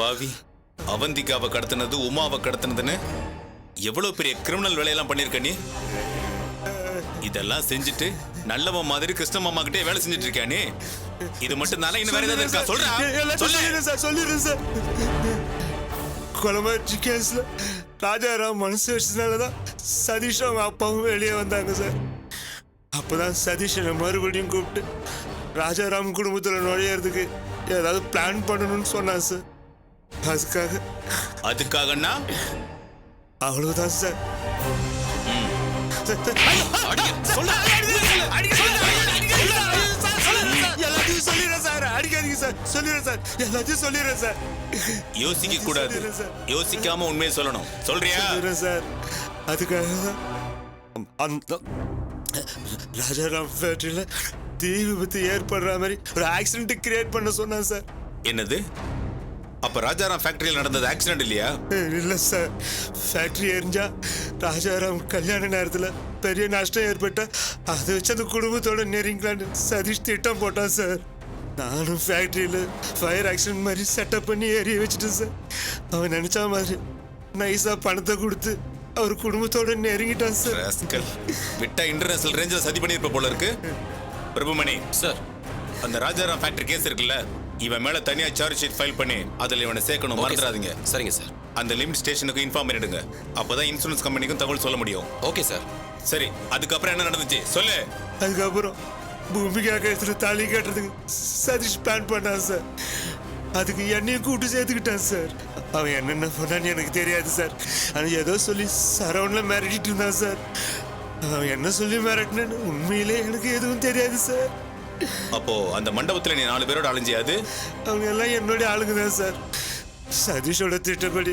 பாவி, அவந்திகாவை கடத்தினது, உமாவை கடத்தினதுன்னு எவ்வளவு பெரிய கிரிமினல் வேலையெல்லாம் பண்ணிருக்க நீ. இதெல்லாம் செஞ்சுட்டு நல்லவன் மாதிரி கிருஷ்ண மாமா கிட்டே வேலை செஞ்சுட்டு இருக்கானே. இது மட்டும் தானே, இன்னும் வேற ஏதாவது இருக்கா? சொல்லிடுறேன் சார். கொலமாச்சி கேஸ்ல ராஜாராம் மனசு வச்சதுனாலதான் சதீஷ் அவங்க அப்பாவும் வெளியே வந்தாங்க சார். அப்பதான் சதீஷனை மறுபடியும் கூப்பிட்டு ராஜாராம் குடும்பத்துல நுழையறதுக்கு ஏதாவது பிளான் பண்ணணும்னு சொன்னான் சார். அதுக்காகன்னா அவ்வளவுதான் சார். எல்லாத்தையும் சொல்லிடுறேன் சார். அடிக்காதீங்க சார். சொல்லிடுறேன் சார். எல்லாத்தையும் சொல்லிடுறேன் சார். யோசிக்க கூடாது, யோசிக்காம உண்மையை சொல்லணும். சொல்றியா? சொல்லிடுறேன் சார். அதுக்காக தான் அந்த ராஜாராம் ஃபேக்டரியில தீ விபத்து ஏற்படுற மாதிரி ஒரு ஆக்சிடென்ட் கிரியேட் பண்ண சொன்னான் சார். என்னது? அப்ப ராஜாராம் ஃபேக்டரியில் நடந்தது ஆக்சிடென்ட் இல்லையா? இல்ல சார். ஃபேக்டரி எரிஞ்சா ராஜாராம் கல்யாண நேரத்துல பெரிய நஷ்டம் ஏற்பட்ட அதை வச்சு அந்த குடும்பத்தோட நெருங்கலான்னு சதீஷ் திட்டம் போட்டான் சார். நானும் ஃபேக்டரியில ஃபயர் ஆக்சிடென்ட் மாதிரி செட்டப் பண்ணி எரிய வச்சுட்டேன் சார். அவன் நினைச்ச மாதிரி நைஸா பணத்தை கொடுத்து அவர் குடும்பத்தோட நெருங்கிட்டான் சார். விட்டா இன்டர்நேஷனல் ரேஞ்சில் சதி பண்ணிருப்ப போல இருக்கு. பிரபுமணி சார், அந்த ராஜாராம் ஃபேக்டரி கேஸ் இருக்குல்ல, இவன் மேல தனியா சார்ஜ் ஷீட் ஃபைல் பண்ணி அதுல இவனை சேர்க்கணும். மறந்துடாதீங்க. சரிங்க சார். அந்த லிமிட் ஸ்டேஷனுக்கு இன்ஃபார்ம் பண்ணிடுங்க. அப்பதான் இன்சூரன்ஸ் கம்பெனிக்கும் தகவல் சொல்ல முடியும். Okay sir. சரி, அதுக்கப்புறம் என்ன நடந்துச்சு சொல்லு. அதுக்கப்புறம் பூமிகா கழுத்துல தாலி கட்டுறதுக்கு சதீஷ் பிளான் பண்ணான் சார். அதுக்கு என்னையும் கூப்பிட்டு சேர்த்துக்கிட்டான் சார். அவன் என்னென்ன பண்ணான்னு எனக்கு தெரியாது சார். ஆனால் ஏதோ சொல்லி சரௌண்ட்ல மிரட்டிட்டு இருந்தான் சார். அவன் என்ன சொல்லி மிரட்டினு உண்மையிலே எனக்கு எதுவும் தெரியாது சார். அப்போ அந்த மண்டபத்துல நீ 4 பேரோட அலைஞ்சியாது? அவங்க எல்லாம் என்னுடைய ஆளுங்க தான் சார். சதீஷோட திட்டப்படி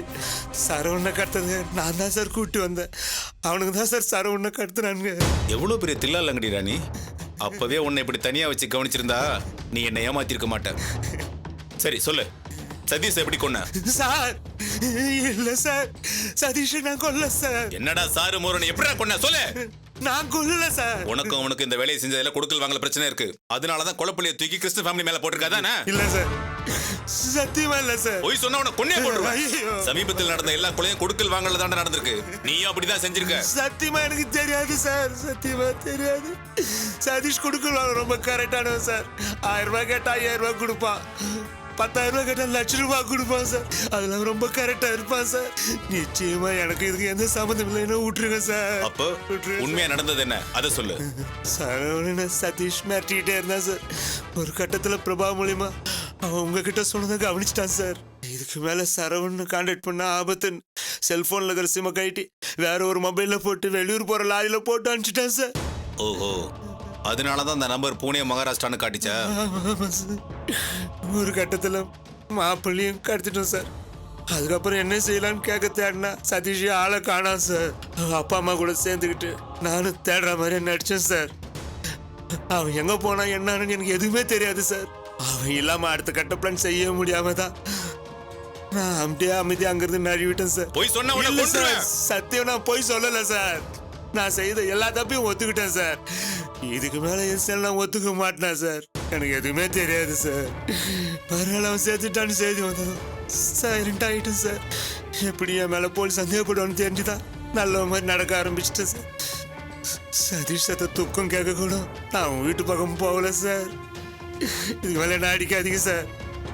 சரவணனை கடத்தது நான் தான் சார் கூப்பிட்டு வந்தேன். அவனுக்கு தான் சார் சரவணனை கடத்துனானுங்க. எவ்வளவு பெரிய தில்லா லங்கடிடா நீ. அப்பவே உன்னை இப்படி தனியா வச்சு கவனிச்சிருந்தா நீ என்னை ஏமாத்திருக்க மாட்ட. சரி சொல்லு, சதீஷ் எப்படி கொன்ன? சார் இல்ல சார், சதீஷ் நான் கொல்ல சார். என்னடா சாரு மோரன், எப்படிடா கொன்ன சொல்லு. நான் கொல்லல சார். உனக்கும் அவனுக்கு இந்த வேலையை செஞ்சதுல கொடுக்கல் வாங்கல பிரச்சனை இருக்கு. அதனாலதான் கொலைப்பள்ளியை தூக்கி கிறிஸ்து ஃபேமிலி மேல போட்டிருக்காதானே? இல்ல சார், சத்தியமா இல்ல சார். போய் சொன்ன உன கொன்னே போடுறேன். சமீபத்தில் நடந்த எல்லா கொலையும் கொடுக்கல் வாங்கல தான் நடந்திருக்கு. நீயும் அப்படிதான் செஞ்சிருக்க. சத்தியமா எனக்கு தெரியாது சார். சத்தியமா தெரியாது. சதீஷ் கொடுக்கல் வாங்க ரொம்ப கரெக்டானவன் சார். 1000 ரூபாய் கேட்டா 5000 ரூபாய் கொடுப்பான். 10,000 ரூபாய் கேட்டா 1,00,000 ரூபாய் கொடுப்பான் சார். அதெல்லாம் ரொம்ப கரெக்டா இருப்பான் சார். நிச்சயமா எனக்கு இதுக்கு எந்த சம்மந்தம் இல்லைன்னு விட்டுருங்க சார். அப்போ உண்மையா நடந்தது என்ன அதை சொல்லு. சரவணனை சதீஷ் மிரட்டிக்கிட்டே இருந்தான் சார். ஒரு கட்டத்துல பிரபா மூலியமா அவன் உங்ககிட்ட சொன்னதை கவனிச்சிட்டான் சார். இதுக்கு மேல சரவணனை கான்டாக்ட் பண்ண ஆபத்துன்னு செல்போன்ல இருக்கிற சிம்ம கட்டி வேற ஒரு மொபைல்ல போட்டு வெளியூர் போற லாரியில போட்டு அனுப்பிச்சிட்டான் சார். ஓஹோ, அதனாலதான் அந்த நம்பர் பூனே மகாராஷ்டிரான்னு காட்டிச்சா? ஒரு கட்டத்துல மாப்பிள்ளையும் கடத்திட்டோம் சார். அதுக்கப்புறம் என்ன செய்யலாம்னு கேட்க தேடினா சதீஷ் ஆளை காணாம் சார். அப்பா அம்மா கூட சேர்ந்துக்கிட்டு நானும் தேடுற மாதிரி நடிச்சேன் சார். அவன் எங்க போனா என்னன்னு எனக்கு எதுவுமே தெரியாது சார். அவன் இல்லாம அடுத்த கட்ட பிளான் செய்ய முடியாம தான் நான் அமைதியா அங்கிருந்து நழுவிட்டேன் சார். போய் சொன்ன சத்தியம் நான் போய் சொல்லல சார். நான் செய்த எல்லா தப்பையும் ஒத்துக்கிட்டேன் சார். இதுக்கு மேல என் நான் ஒத்துக்க மாட்டேன் சார். எனக்கு எதுவுமே தெரியாது சார். மறுநாள் அவன் சேர்த்துட்டான்னு செய்தி வந்ததும் சைலண்ட் ஆகிட்டேன் சார். எப்படி என் மேல போலீஸ் சந்தேகப்படுவான்னு தெரிஞ்சுதான் நல்ல மாதிரி நடக்க ஆரம்பிச்சிட்டேன் சார். சதீஷ் சத்த துக்கம் கேட்க கூட நான் அவன் வீட்டு பக்கம் போகல சார். இதுக்கு மேல என்ன அடிக்காதீங்க சார்.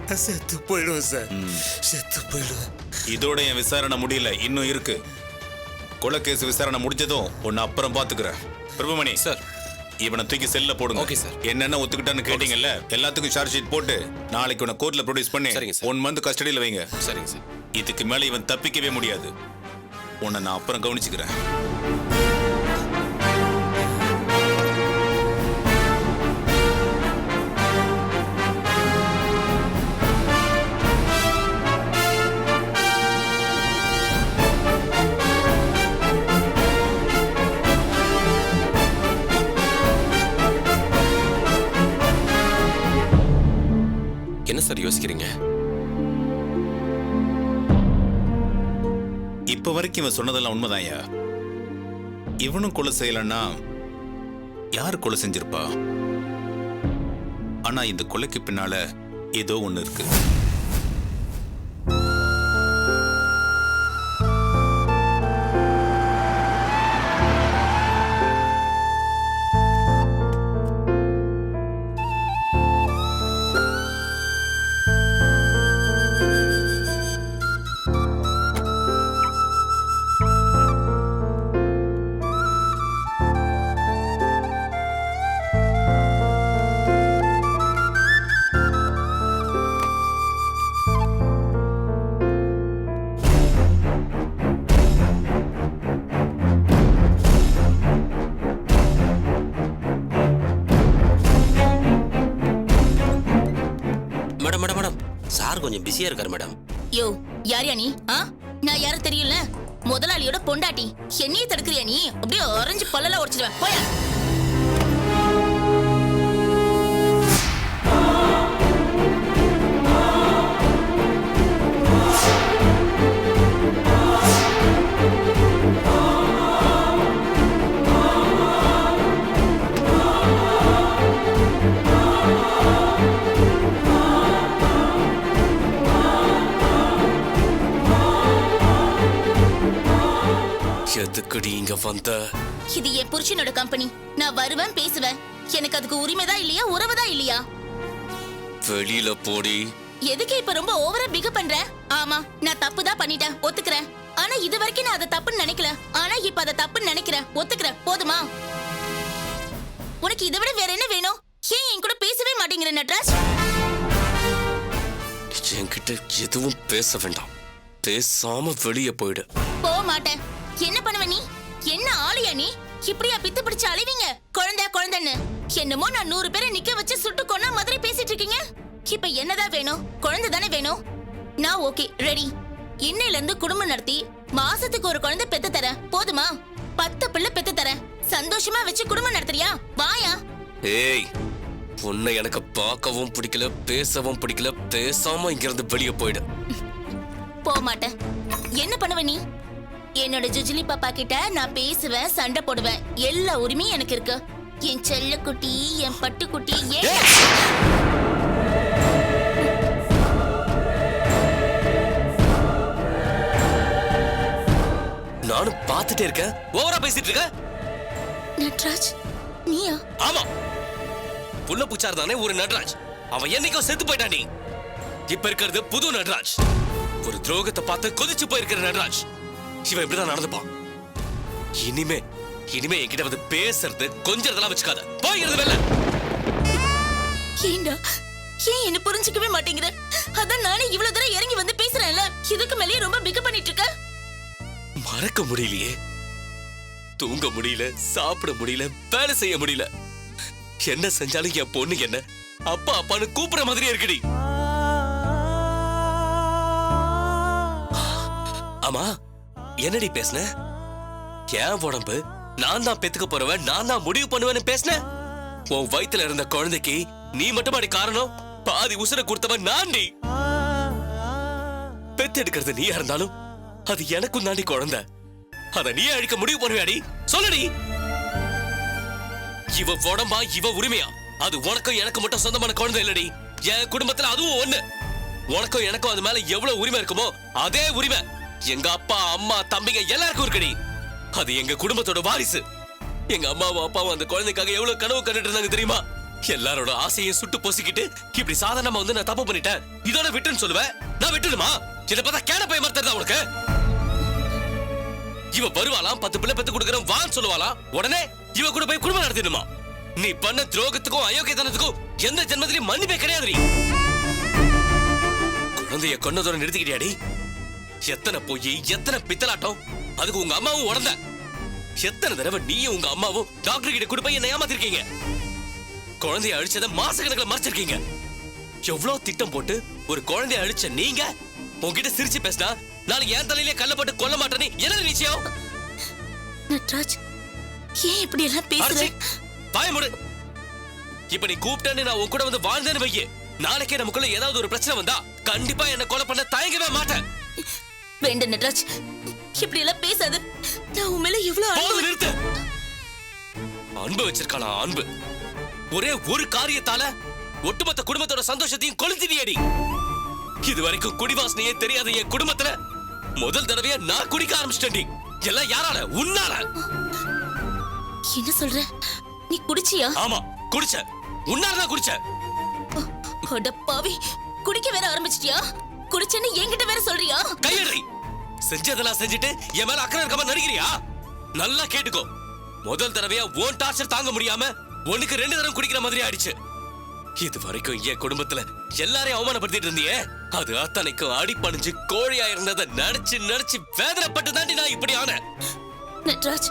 நான் செத்து போயிடுவேன் சார். செத்து போயிடுவேன். இதோட என் விசாரணை முடியல, இன்னும் இருக்கு. கொலைகேஸ் விசாரணை முடிஞ்சதும் உன்னை அப்புறம் பாத்துக்கிறேன். பிரபுமணி சார், இவனை தூக்கி செல்ல போடுங்க. Okay sir. என்னென்ன ஒத்துக்கிட்டான்னு கேட்டீங்கல்ல, எல்லாத்துக்கும் சார்ஜ் ஷீட் போட்டு நாளைக்கு உன்னை கோர்ட்ல ப்ரொடியூஸ் பண்ணி 1 மந்த் கஸ்டடியில் வைங்க. சரிங்க சார். இதுக்கு மேல இவன் தப்பிக்கவே முடியாது. உன்னை நான் அப்புறம் கவனிச்சுக்கிறேன். என்ன சார் யோசிக்கிறீங்க? இப்ப வரைக்கும் இவன் சொன்னதெல்லாம் உண்மைதான்யா. இவனும் கொலை செய்யலன்னா யாரு கொலை செஞ்சிருப்பா? ஆனா இந்த கொலைக்கு பின்னால ஏதோ ஒண்ணு இருக்கு. கொஞ்சம் பிஸியா இருக்காரு மேடம். யோ யாரியா நீ? நான் யாரும் தெரியல. முதலாளியோட பொண்டாட்டி. என்னையே தடுக்கிறியா நீ? அப்படியே ஆரஞ்சு பல்லெல்லாம் உடைச்சிடுவேன். போயா. எதுக்குடி இங்க வந்த? இது என் புருஷனோட கம்பெனி. நான் வருவேன், பேசுவேன். எனக்கு அதுக்கு உரிமைதான் இல்லையா, உறவுதான் இல்லையா? வெளியில போடி. எதுக்கு இப்ப ரொம்ப ஓவரா பிக பண்ற? ஆமா, நான் தப்பு தான் பண்ணிட்டேன், ஒத்துக்கிறேன். ஆனா இது வரைக்கும் நான் அதை தப்புன்னு நினைக்கல. ஆனா இப்ப அதை தப்புன்னு நினைக்கிறேன், ஒத்துக்கிறேன். போதுமா? உனக்கு இதை விட வேற என்ன வேணும்? ஏன் என் கூட பேசவே மாட்டேங்கிற நட்ராஜ்? என்கிட்ட எதுவும் பேச வேண்டாம். பேசாம வெளியே போயிடு. போக மாட்டேன். என்ன பண்ணுவ நீ? என்ன ஆளியா நீ? இப்படியா பித்து பிடிச்சு அழிவீங்க? குழந்தை குழந்தைன்னு என்னமோ நான் 100 பேரை நிக்க வச்சு சுட்டு கொன்னா மாதிரி பேசிட்டு இருக்கீங்க. இப்ப என்னதான் வேணும்? குழந்தை தானே வேணும். நான் ஓகே, ரெடி. இன்னையில இருந்து குடும்பம் நடத்தி மாசத்துக்கு ஒரு குழந்தை பெத்து தரேன். போதுமா? 10 பிள்ளை பெத்து தரேன். சந்தோஷமா வச்சு குடும்பம் நடத்துறியா? வாயா. ஏய், உன்னை எனக்கு பார்க்கவும் பிடிக்கல, பேசவும் பிடிக்கல. பேசாம இங்க இருந்து வெளியே போயிடு. போக மாட்டேன். என்ன பண்ணுவ நீ? என்னோட ஜுஜிலி பாப்பா கிட்ட நான் பேசுவேன், சண்டை போடுவேன். எல்லா உரிமையும் எனக்கு இருக்கு. என் செல்ல குட்டி, என் பட்டு குட்டி. நானும் பார்த்துட்டே இருக்கேன். ஓவரா பேசிட்டு இருக்க. நட்ராஜ், நீயா? ஆமா, புள்ள பூச்சார் தானே ஒரு நட்ராஜ். அவன் என்னைக்கோ செத்து போயிட்டான். நீ இப்ப இருக்கிறது புது நட்ராஜ். ஒரு துரோகத்தை பார்த்து கொதிச்சு போயிருக்கிற நட்ராஜ். இவன் இப்படிதான் நடந்துப்பான். இனிமே என்கிட்ட வந்து பேசுறது கொஞ்சம் இதெல்லாம் வச்சுக்காத. போயிடுறது வெளில. ஏண்டா, ஏன் என்ன புரிஞ்சுக்கவே மாட்டேங்கிற? அதான் நானே இவ்வளவு தூரம் இறங்கி வந்து பேசுறேன்ல. இதுக்கு மேலேயே ரொம்ப பிக பண்ணிட்டு இருக்க. மறக்க முடியலையே, தூங்க முடியல, சாப்பிட முடியல, வேலை செய்ய முடியல. என்ன செஞ்சாலும் என் பொண்ணு என்ன அப்பா அப்பான்னு கூப்பிடுற மாதிரியே இருக்குடி. ஆமா, என்னடி பேசுன? என் உடம்பு நான் தான் பெத்துக்க போறவன், நான் தான் முடிவு பண்ணுவேன்னு பேசுன. உன் வயித்துல இருந்த குழந்தைக்கு நீ மட்டும் அடி காரணம். பாதி உசுர கொடுத்தவன் நான். நீ பெத்து எடுக்கிறது நீயா இருந்தாலும் அது எனக்கும் தாண்டி குழந்தை. அத நீ அழிக்க முடிவு பண்ணுவியாடி? சொல்லுடி. இவ உடம்பா, இவ உரிமையா? அது உனக்கும் எனக்கு மட்டும் சொந்தமான குழந்தை இல்லடி. என் குடும்பத்துல அதுவும் ஒண்ணு. உனக்கும் எனக்கும் அது மேல எவ்வளவு உரிமை இருக்குமோ அதே உரிமை எங்க அப்பா அம்மா தம்பிங்க எல்லாருக்கும் இருக்குடி. அது எங்க குடும்பத்தோட வாரிசு. எங்க அம்மாவும் அப்பாவும் அந்த குழந்தைக்காக எவ்வளவு கனவு கண்டுட்டு இருந்தாங்க தெரியுமா? எல்லாரோட ஆசையும் சுட்டு பொசிக்கிட்டு இப்படி சாதாரணமா வந்து நான் தப்பு பண்ணிட்டேன், இதோட விட்டுன்னு சொல்லுவேன். நான் விட்டுடுமா? இதை பார்த்தா கேன போய் மறுத்தா உனக்கு? இவ வருவாளாம், 10 பிள்ளை பெத்து கொடுக்கறோம் வான்னு சொல்லுவாளாம். உடனே இவ கூட போய் குடும்பம் நடத்திடுமா? நீ பண்ண துரோகத்துக்கும் அயோக்கியத்தனத்துக்கும் எந்த ஜென்மத்திலையும் மன்னிப்பே கிடையாது. குழந்தைய கொன்னதோட நிறுத்திக்கிட்டியாடி? எத்தனை போய் எத்தனை பித்தலாட்டம். அதுக்கு உங்க அம்மாவும் உடந்த. எத்தனை தடவை நீயும் உங்க அம்மாவும் டாக்டர் கிட்ட கூட்டு போய் என்ன ஏமாத்திருக்கீங்க. குழந்தைய அழிச்சத மாசக்கணக்கில் மறைச்சிருக்கீங்க. எவ்வளவு திட்டம் போட்டு ஒரு குழந்தைய அழிச்ச நீங்க உங்ககிட்ட சிரிச்சு பேசினா நாளைக்கு என் தலையிலே கல்ல போட்டு கொல்ல மாட்டேன்னு என்ன நிச்சயம்? நட்ராஜ், ஏன் இப்படி எல்லாம் பேசுற? பாய முடு. இப்ப நீ கூப்பிட்டேன்னு நான் உன் கூட வந்து வாழ்ந்தேன்னு வையே, நாளைக்கே நமக்குள்ள ஏதாவது ஒரு பிரச்சனை வந்தா கண்டிப்பா என்ன கொலை பண்ண தயங்கவே மாட்டேன். வேண்டாம் நட்ராஜ், இப்படி எல்லாம் பேசாத. நான் உன் மேல எவ்வளவு நிறுத்து. அன்பு வச்சிருக்காளா? அன்பு ஒரே ஒரு காரியத்தால ஒட்டுமொத்த குடும்பத்தோட சந்தோஷத்தையும் கொளுத்திடியடி. இது வரைக்கும் குடிவாசனையே தெரியாத என் குடும்பத்துல முதல் தடவையா நான் குடிக்க ஆரம்பிச்சிட்டேன்டி. எல்லாம் யாரால? உன்னால. என்ன சொல்ற? நீ குடிச்சியா? ஆமா, குடிச்ச. உன்னாலதான் குடிச்ச. அட பாவி, குடிக்க வேற ஆரம்பிச்சிட்டியா? குடிச்சேன்னு என்கிட்ட வேற சொல்றியா? கையடி. செஞ்சதெல்லாம் செஞ்சுட்டு என் மேல அக்கறை இருக்காம நடிக்கிறியா? நல்லா கேட்டுக்கோ. முதல் தடவையா ஓன் டார்ச்சர் தாங்க முடியாம ஒண்ணுக்கு 2 தடவை குடிக்கிற மாதிரி ஆயிடுச்சு. இது வரைக்கும் என் குடும்பத்துல எல்லாரையும் அவமானப்படுத்திட்டு இருந்தியே, அது அத்தனைக்கும் அடிபணிஞ்சு கோழியா இருந்ததை நடிச்சு நடிச்சு வேதனைப்பட்டு தாண்டி நான் இப்படி ஆனேன். நட்ராஜ்,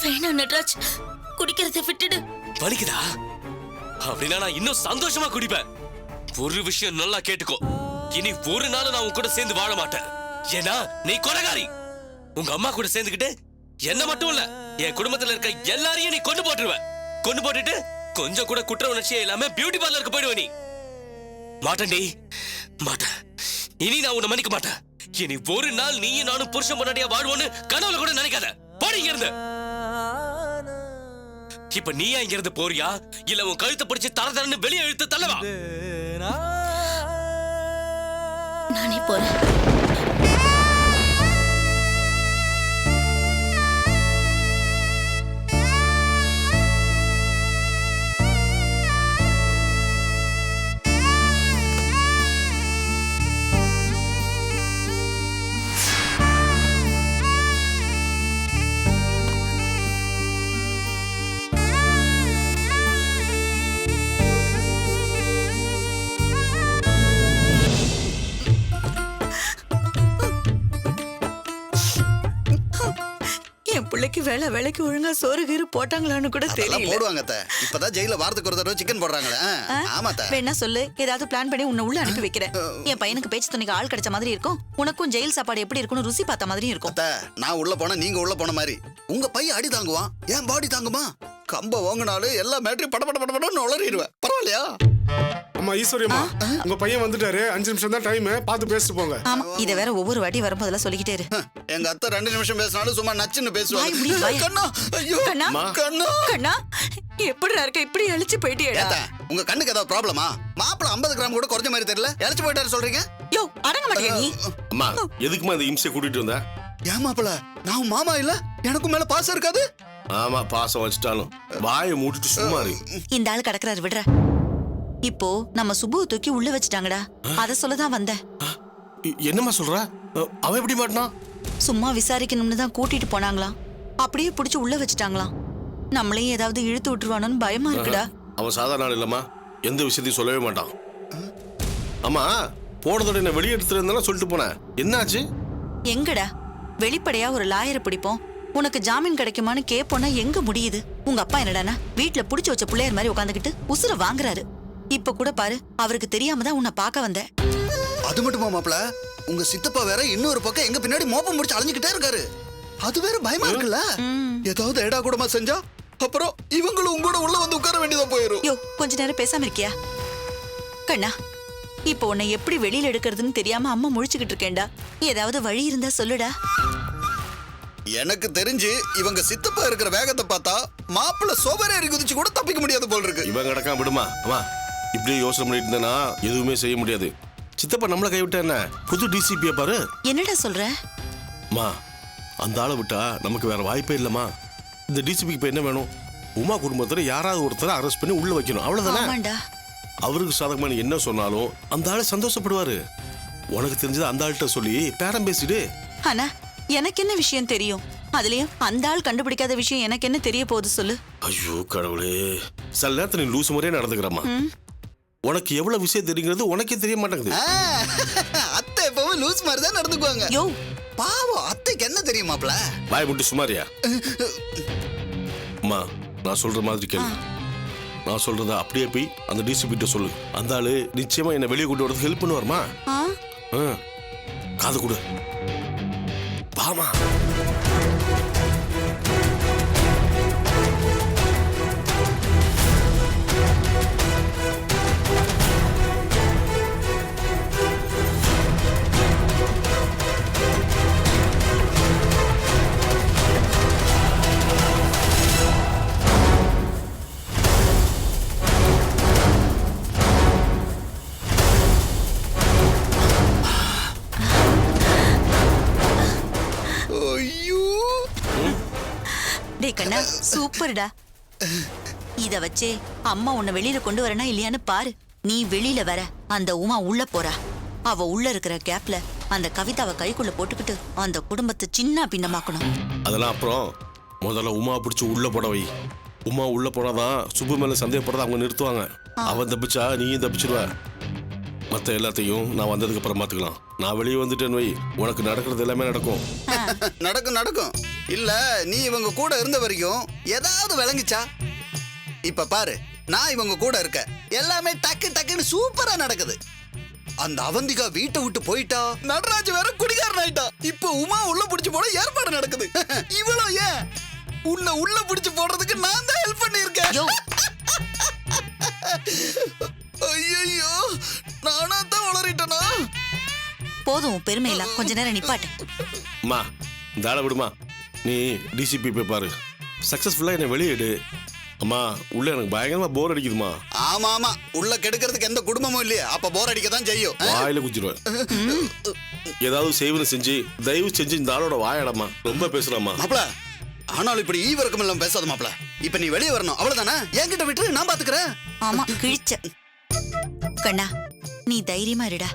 வேணாம் நட்ராஜ், குடிக்கிறத விட்டுடு. வலிக்குதா? அப்படின்னா நான் இன்னும் சந்தோஷமா குடிப்பேன். ஒரு விஷயம் நல்லா கேட்டுக்கோ. இனி ஒரு நாள் நான் உன் கூட சேர்ந்து வாழ மாட்டேன். ஏன்னா நீ கொலைகாரி. உங்க அம்மா கூட சேர்ந்துக்கிட்டு என்ன மட்டும் இல்ல, என் குடும்பத்துல இருக்க எல்லாரையும் நீ கொண்டு போட்டுருவ. கொண்டு போட்டுட்டு கொஞ்சம் கூட குற்ற உணர்ச்சியே இல்லாம பியூட்டி பார்லருக்கு போயிடுவ நீ. மாட்டேன்டி, மாட்டேன். இனி நான் உன்னை மன்னிக்க மாட்டேன். இனி ஒரு நாள் நீயும் நானும் புருஷன் பொண்டாட்டியா வாழ்வோன்னு கனவுல கூட நினைக்காத. போடி இங்க இருந்து. இப்ப நீயா இங்க இருந்து போறியா, இல்ல உன் கழுத்தை பிடிச்சு தரதரன்னு வெளியே இழுத்து தள்ளவா? நானே போறேன். என் பிள்ளைக்கு வேலைக்கு ஒழுங்கா சோறு கீறு போட்டாங்களான்னு கூட அதெல்லாம் தெரியல. போடுவாங்க அத்தை. இப்பதான் ஜெயில வாரத்துக்கு ஒரு தடவை சிக்கன் போடுறாங்களே. ஆமா அத்தை. வேணா சொல்லு, ஏதாவது பிளான் பண்ணி உன்னை உள்ள அனுப்பி வைக்கிறேன். என் பையனுக்கு பேச்சு துணைக்கு ஆள் கிடைச்ச மாதிரி இருக்கும், உனக்கும் ஜெயில் சாப்பாடு எப்படி இருக்கும்னு ருசி பார்த்த மாதிரி இருக்கும். அத்தை, நான் உள்ள போனா நீங்க உள்ள போன மாதிரி உங்க பையன் அடி தாங்குவான், என் பாடி தாங்குமா? கம்ப வாங்கினாலும் எல்லா மேட்டரையும் படபடன்னு உளறிடுவேன். பரவாயில்லையா? அம்மா ஈஸ்வரியம்மா, உங்க பையன் வந்துட்டாரு. 5 நிமிஷம் தான் டைம், பார்த்து பேசிட்டு போங்க. ஆமா, இத வேற ஒவ்வொரு வாட்டி வரும்போதெல்லாம் சொல்லிக்கிட்டே இரு. எங்க அத்தை 2 நிமிஷம் பேசினாலும் சும்மா நச்சுன்னு வாய் மூடி, பேசுவாங்க. வாய். கண்ணா, ஐயோ கண்ணா, கண்ணா. கண்ணா, எப்படிடா இருக்க? இப்படி அழிச்சு போயிட்டியேடா. ஏத்த, உங்க கண்ணுக்கு ஏதாவது ப்ராப்ளமா? மாப்பிள 50 கிராம் கூட குறைஞ்ச மாதிரி தெரியல, இழைச்சு போயிட்டாரு சொல்றீங்க? யோ, அடங்க மாட்டியா நீ? அம்மா, எதுக்குமா இந்த இம்சை கூட்டிட்டு வந்த? ஏன் மாப்பிள, நான் உன் மாமா இல்ல? எனக்கும் மேல பாசம் இருக்காது? ஆமா, பாசம் வச்சுட்டாலும் வாயை மூடிட்டு சும்மா இரு. இந்த ஆள் கடக்குறாரு, விடுற. இப்போ நம்ம சுபுவை தூக்கி உள்ள வச்சுட்டாங்கடா, அத சொல்லதான் வந்தேன். என்னம்மா சொல்ற? அவன் எப்படி மாட்டினா? சும்மா விசாரிக்கணும்னு தான் கூட்டிட்டு போனாங்களாம். அப்படியே புடிச்சு உள்ள வச்சுட்டாங்களாம். நம்மளையும் ஏதாவது இழுத்து விட்டுருவானோன்னு பயமா இருக்குடா. அவன் சாதாரண ஆள் இல்லம்மா, எந்த விஷயத்தையும் சொல்லவே மாட்டான். ஆமா, போனதோட என்ன வெளியே எடுத்துட்டு இருந்தாலும் சொல்லிட்டு போனேன், என்னாச்சு? எங்கடா வெளிப்படையா ஒரு லாயரை பிடிப்போம், உனக்கு ஜாமீன் கிடைக்குமான்னு கேப்போனா எங்க முடியுது? உங்க அப்பா என்னடானா வீட்டுல புடிச்சு வச்ச பிள்ளையர் மாதிரி உட்காந்துக்கிட்டு உசுர வாங்குறாரு. இப்ப கூட பாரு, அவருக்கு தெரியாம தான் உன்னை பார்க்க வந்தேன். அது மட்டுமா மாப்பிள, உங்க சித்தப்பா வேற இன்னொரு பக்கம் எங்க பின்னாடி மோப்பம் முடிச்சு அலைஞ்சுக்கிட்டே இருக்காரு. அது வேற பயமா இருக்குல்ல? ஏதாவது ஏடா கூடமா செஞ்சா அப்புறம் இவங்களும் உங்களோட உள்ள வந்து உட்கார வேண்டியதா போயிரும். யோ, கொஞ்ச நேரம் பேசாம இருக்கியா? கண்ணா, இப்போ உன்னை எப்படி வெளியில எடுக்கிறதுன்னு தெரியாம அம்மா முழிச்சுக்கிட்டு இருக்கேன்டா. ஏதாவது வழி இருந்தா சொல்லுடா. எனக்கு தெரிஞ்சு இவங்க சித்தப்பா இருக்கிற வேகத்தை பார்த்தா மாப்பிள சோபரேறி குதிச்சு கூட தப்பிக்க முடியாது போல் இருக்கு. இவன் கிடக்காம விடுமா? அம்மா, இப்படியே யோசனை பண்ணிட்டு இருந்தேன்னா எதுவுமே செய்ய முடியாது. சித்தப்பா நம்மள கைவிட்டா என்ன? புது டிசிபியை பாரு. என்னடா சொல்ற? அம்மா, அந்த ஆளை விட்டா நமக்கு வேற வாய்ப்பே இல்லம்மா. இந்த டிசிபிக்கு இப்ப என்ன வேணும்? உமா குடும்பத்துல யாராவது ஒருத்தரை அரெஸ்ட் பண்ணி உள்ள வைக்கணும், அவ்வளவுதானே? ஆமாண்டா. அவருக்கு சாதகமா நீ என்ன சொன்னாலும் அந்த ஆளு சந்தோஷப்படுவாரு. உனக்கு தெரிஞ்சது அந்த ஆள்கிட்ட சொல்லி பேரம் பேசிடு. ஆனா எனக்கு என்ன விஷயம் தெரியும்? அதுலயும் அந்த ஆள் கண்டுபிடிக்காத விஷயம் எனக்கு என்ன தெரிய போகுது சொல்லு. ஐயோ கடவுளே, சில நேரத்துல நீ லூசு முறையே நடந்துக்கிறமா. உனக்கு எவ்வளவு விஷயம் தெரியுங்கிறது உனக்கே தெரிய மாட்டேங்குது. அத்தை எப்பவும் லூஸ் மாதிரி தான் நடந்துக்குவாங்க. யோ, பாவம், அத்தைக்கு என்ன தெரியும் மாப்பிள? வாய் முட்டு சுமாரியா? அம்மா, நான் சொல்ற மாதிரி கேளு. நான் சொல்றத அப்படியே போய் அந்த டிசிபி கிட்ட சொல்லு. அந்த ஆளு நிச்சயமா என்ன வெளியே கொண்டு வரதுக்கு ஹெல்ப் பண்ணுவாருமா. காது கொடு. வாமா. டேய் கண்ணா, சூப்பர்டா. இத வச்சே அம்மா உன்னை வெளியில கொண்டு வரனா இல்லையான்னு பாரு. நீ வெளியில வர, அந்த உமா உள்ள போறா. அவ உள்ள இருக்கிற கேப்ல அந்த கவிதாவை கைக்குள்ள போட்டுக்கிட்டு அந்த குடும்பத்தை சின்ன பின்னமாக்கணும். அதெல்லாம் அப்புறம். முதல்ல உமா பிடிச்சு உள்ள போட வை. உமா உள்ள போனாதான் சுப்பு மேல சந்தேகப்படுறத அவங்க நிறுத்துவாங்க. அவன் தப்பிச்சா நீயும் தப்பிச்சிருவ. மத்த எல்லாத்தையும் நான் வந்ததுக்கு அப்புறம் பாத்துக்கலாம். நான் வெளியே வந்துட்டேன்னு வை, உனக்கு நடக்கிறது எல்லாமே நடக்கும். நடக்கும் நடக்கும். இல்ல, நீ இவங்க கூட இருந்த வரைக்கும் ஏதாவது விளங்குச்சா? இப்ப பாரு, நான் இவங்க கூட இருக்க, எல்லாமே டக்கு டக்குன்னு சூப்பரா நடக்குது. அந்த அவந்திகா வீட்டை விட்டு போயிட்டா, நடராஜ் வேற குடிகாரன் ஆயிட்டா. இப்போ உமா உள்ள புடிச்சு போட ஏற்பாடு நடக்குது. இவ்வளோ ஏன் உன்னை உள்ள புடிச்சு போடுறதுக்கு நான் தான் ஹெல்ப் பண்ணியிருக்கேன். யோ, ஐயோ, நானா தான் வளரிட்டனா? போதும் உன் பெருமையில கொஞ்ச நேரம் நிப்பாட்டு. அம்மா இந்த ஆளை விடுமா, நீ டிசிபி போய் பாரு, சக்ஸஸ்ஃபுல்லாக என்னை வெளியிடு. அம்மா உள்ள எனக்கு பயங்கரமா போர் அடிக்குதுமா. ஆமா ஆமா, உள்ள கெடுக்கிறதுக்கு எந்த குடும்பமும் இல்லையே, அப்ப போர் அடிக்க தான் செய்யும். வாயில குச்சிடுவேன். ஏதாவது செய்வன செஞ்சு தயவு செஞ்சு இந்த ஆளோட வாயடமா, ரொம்ப பேசுறாமா. மாப்ள, ஆனாலும் இப்படி ஈவரக்கம் எல்லாம் பேசாத மாப்ள. இப்ப நீ வெளியே வரணும், அவ்வளவுதானே? என்கிட்ட விட்டு நான் பாத்துக்கிறேன். ஆமா, கிழிச்ச. கண்ணா, நீ தைரியமா இருடா.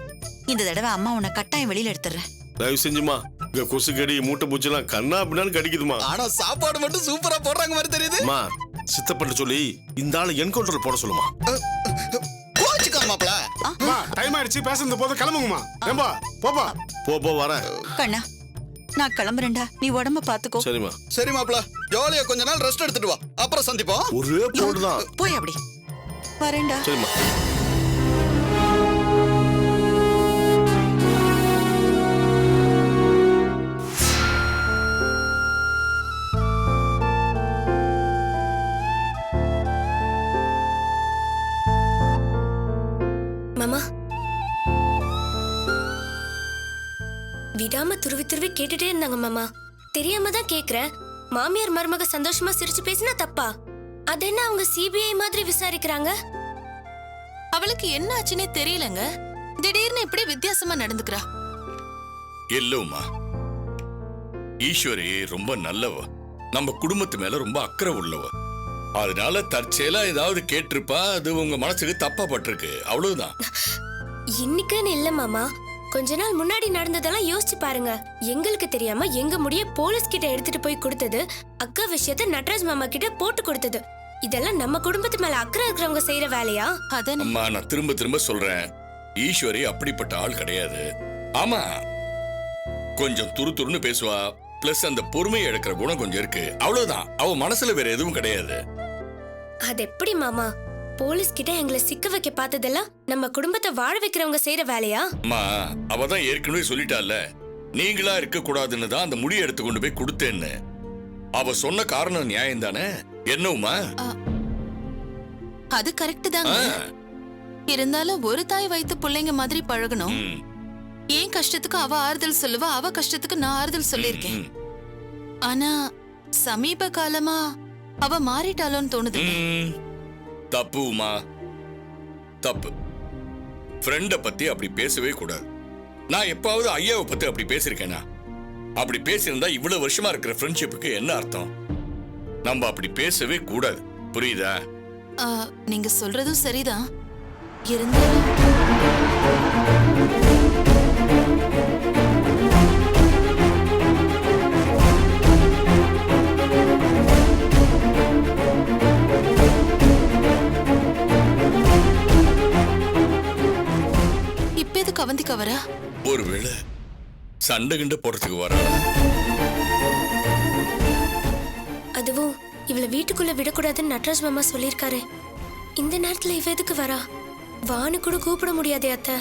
இந்த தடவை அம்மா உன்னை கட்டாயம் வெளியில எடுத்துறேன். தயவு செஞ்சுமா, இங்க கொசு கடி மூட்டை பூச்செல்லாம் கண்ணா பின்னான்னு கடிக்குதுமா. ஆனா சாப்பாடு மட்டும் சூப்பரா போடுறாங்க மாதிரி தெரியுது. அம்மா சித்தப்பட்டு சொல்லி இந்த ஆளை என்கவுண்டர் போட சொல்லுமா. கோச்சுக்கா மாப்ள. டைம் ஆயிடுச்சு, பேசுறது போது கிளம்புங்கம்மா. ஏம்பா போப்பா. போ வரேன். கண்ணா, நான் கிளம்புறேன்டா, நீ உடம்ப பாத்துக்கோ. சரிம்மா. சரி மாப்ள, ஜாலியா கொஞ்ச நாள் ரெஸ்ட் எடுத்துட்டு வா, அப்புறம் சந்திப்போம். ஒரே போடுதான். போய் அப்படி வரேன்டா. சரிம்மா. மாமா, விடாம துருவி துருவி கேட்டுட்டே இருந்தாங்க மாமா. தெரியாம தான் கேக்குறேன். மாமியார் மருமக சந்தோஷமா சிரிச்சு பேசினா தப்பா? அது என்ன அவங்க சிபிஐ மாதிரி விசாரிக்கிறாங்க? அவளுக்கு என்ன ஆச்சுன்னே தெரியலங்க. திடீர்னு இப்படி வித்தியாசமா நடந்துக்கிறா. இல்லம்மா, ஈஸ்வரி ரொம்ப நல்லவ, நம்ம குடும்பத்து மேல ரொம்ப அக்கறை உள்ளவ. அதனால தற்செயலா ஏதாவது கேட்டிருப்பா, அது உங்க மனசுக்கு தப்பா பட்டிருக்கு, அவ்வளவுதான். இன்னைக்குன்னு இல்ல மாமா, கொஞ்ச நாள் முன்னாடி நடந்ததெல்லாம் யோசிச்சு பாருங்க. எங்களுக்கு தெரியாம எங்க முடிய போலீஸ் கிட்ட எடுத்துட்டு போய் கொடுத்தது, அக்கா விஷயத்த நட்ராஜ் மாமா கிட்ட போட்டு கொடுத்தது, இதெல்லாம் நம்ம குடும்பத்து மேல அக்கறை இருக்கிறவங்க செய்யற வேலையா? அதான் அம்மா, நான் திரும்ப திரும்ப சொல்றேன், ஈஸ்வரி அப்படிப்பட்ட ஆள் கிடையாது. ஆமா, கொஞ்சம் துருதுருன்னு பேசுவா, பிளஸ் அந்த பொறுமையை எடுக்கிற குணம் கொஞ்சம் இருக்கு, அவ்வளவுதான். அவ மனசுல வேற எதுவும் கிடையாது. அது எப்படி மாமா? போலீஸ் கிட்ட எங்களை சிக்க வைக்க பார்த்ததெல்லாம் நம்ம குடும்பத்தை வாழ வைக்கிறவங்க செய்யற வேலையா? அம்மா, அவ தான் ஏற்கனவே சொல்லிட்டால, நீங்களா இருக்க கூடாதுன்னு தான் அந்த முடியை எடுத்து கொண்டு போய் கொடுத்தேன்னு. அவ சொன்ன காரணம் நியாயம் தானே? என்னவுமா? அது கரெக்ட் தாங்க. இருந்தாலும் ஒரு தாய் வைத்து பிள்ளைங்க மாதிரி பழகணும். ஏன் கஷ்டத்துக்கு அவ ஆறுதல் சொல்லுவா, அவ கஷ்டத்துக்கு நான் ஆறுதல் சொல்லிருக்கேன். ஆனா சமீப காலமா அவ மாறிட்டாளோன்னு தோணுது. தப்பு உமா, தப்பு. ஃப்ரெண்ட பத்தி அப்படி பேசவே கூடாது. நான் எப்பாவது ஐயாவை பத்தி அப்படி பேசிருக்கேனா? அப்படி பேசியிருந்தா இவ்வளவு வருஷமா இருக்கிற ஃப்ரெண்ட்ஷிப்புக்கு என்ன அர்த்தம்? நம்ம அப்படி பேசவே கூடாது, புரியுதா? நீங்க சொல்றதும் சரிதான். இருந்தாலும் இப்ப எதுக்கு அவந்திக்கு வரா? ஒருவேளை சண்டை கிண்ட போறதுக்கு வரா? அதுவும் இவளை வீட்டுக்குள்ள விடக்கூடாதுன்னு நட்ராஜ் மாமா சொல்லியிருக்காரு. இந்த நேரத்துல இவ எதுக்கு வரா? வான்னு கூட கூப்பிட முடியாதே அத்தை.